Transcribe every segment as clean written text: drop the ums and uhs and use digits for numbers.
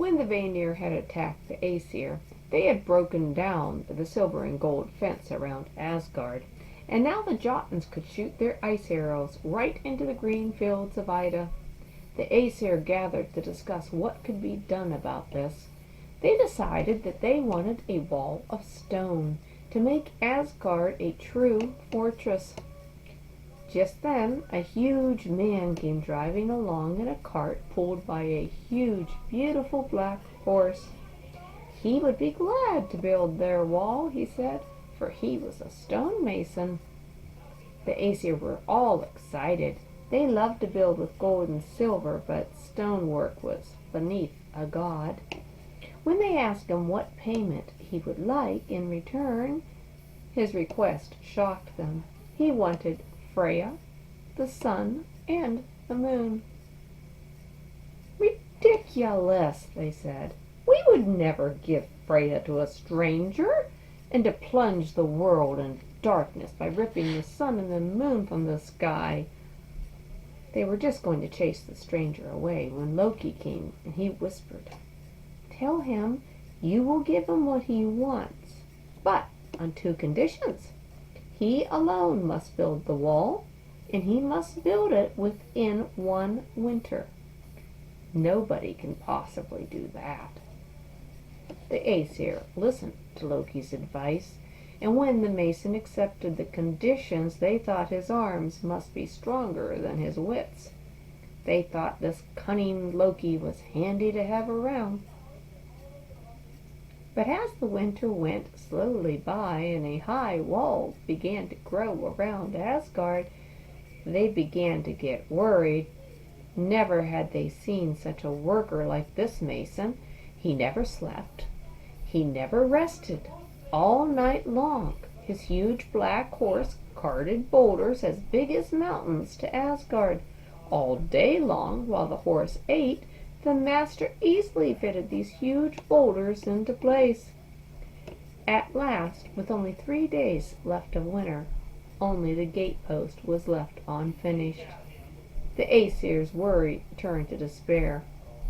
When the Vanir had attacked the Aesir, they had broken down the silver and gold fence around Asgard, and now the Jotuns could shoot their ice arrows right into the green fields of Ida. The Aesir gathered to discuss what could be done about this. They decided that they wanted a wall of stone to make Asgard a true fortress. Just then, a huge man came driving along in a cart pulled by a huge, beautiful black horse. He would be glad to build their wall, he said, for he was a stonemason. The Aesir were all excited. They loved to build with gold and silver, but stonework was beneath a god. When they asked him what payment he would like in return, his request shocked them. He wanted Freya, the sun, and the moon. Ridiculous, they said. We would never give Freya to a stranger, and to plunge the world in darkness by ripping the sun and the moon from the sky. They were just going to chase the stranger away when Loki came, and he whispered, "Tell him you will give him what he wants, but on 2 conditions. He alone must build the wall, and he must build it within 1 winter. Nobody can possibly do that." The Aesir listened to Loki's advice, and when the mason accepted the conditions, they thought his arms must be stronger than his wits. They thought this cunning Loki was handy to have around. But as the winter went slowly by and a high wall began to grow around Asgard, they began to get worried. Never had they seen such a worker like this mason. He never slept. He never rested. All night long, his huge black horse carted boulders as big as mountains to Asgard. All day long, while the horse ate, the master easily fitted these huge boulders into place. At last, with only 3 days left of winter, only the gatepost was left unfinished. The Aesir's worry turned to despair.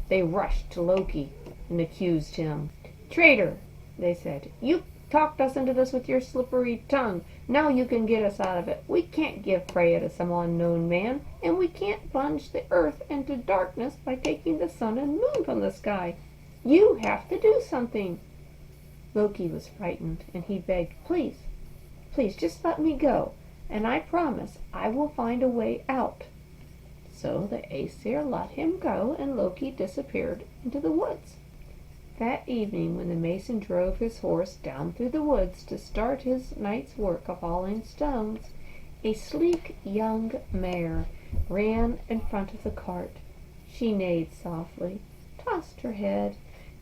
They rushed to Loki and accused him. "Traitor," they said, "you talked us into this with your slippery tongue. Now you can get us out of it. We can't give Freya to some unknown man, and we can't plunge the earth into darkness by taking the sun and moon from the sky. You have to do something." Loki was frightened, and he begged, "Please, please, just let me go, and I promise I will find a way out." So the Aesir let him go, and Loki disappeared into the woods. That evening, when the mason drove his horse down through the woods to start his night's work of hauling stones, a sleek young mare ran in front of the cart. She neighed softly, tossed her head,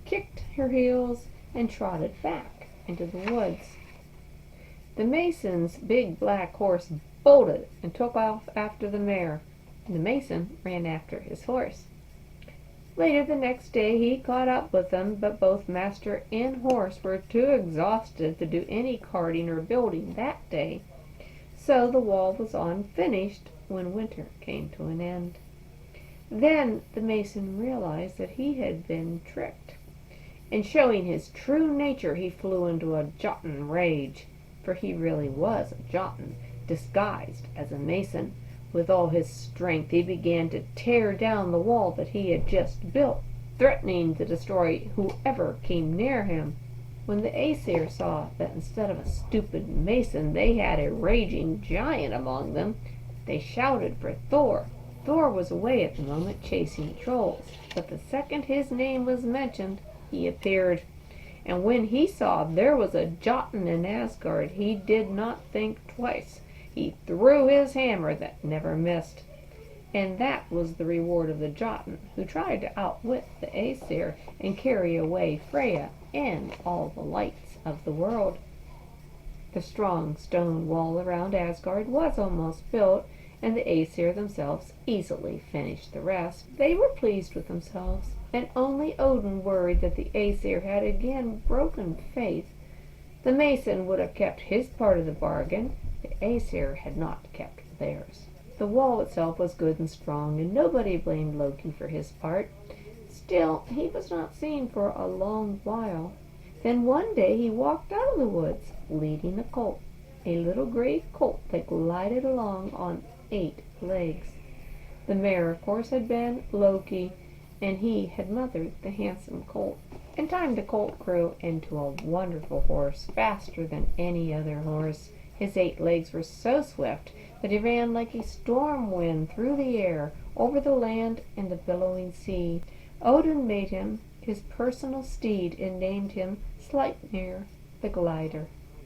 kicked her heels, and trotted back into the woods. The mason's big black horse bolted and took off after the mare, and the mason ran after his horse. Later the next day he caught up with them, but both master and horse were too exhausted to do any carting or building that day, so the wall was unfinished when winter came to an end. Then the mason realized that he had been tricked, and showing his true nature he flew into a Jotun rage, for he really was a Jotun, disguised as a mason. With all his strength he began to tear down the wall that he had just built, threatening to destroy whoever came near him. When the Aesir saw that instead of a stupid mason they had a raging giant among them, they shouted for Thor. Thor was away at the moment chasing trolls, but the second his name was mentioned, he appeared. And when he saw there was a Jotun in Asgard, he did not think twice. He threw his hammer that never missed. And that was the reward of the Jotun, who tried to outwit the Aesir and carry away Freya and all the lights of the world. The strong stone wall around Asgard was almost built, and the Aesir themselves easily finished the rest. They were pleased with themselves, and only Odin worried that the Aesir had again broken faith. The mason would have kept his part of the bargain. The Aesir had not kept theirs. The wall itself was good and strong, and nobody blamed Loki for his part. Still, he was not seen for a long while. Then one day he walked out of the woods, leading a colt, a little gray colt that glided along on 8 legs. The mare, of course, had been Loki, and he had mothered the handsome colt. In time the colt grew into a wonderful horse, faster than any other horse. His 8 legs were so swift that he ran like a storm wind through the air, over the land and the billowing sea. Odin made him his personal steed and named him Sleipnir, the glider.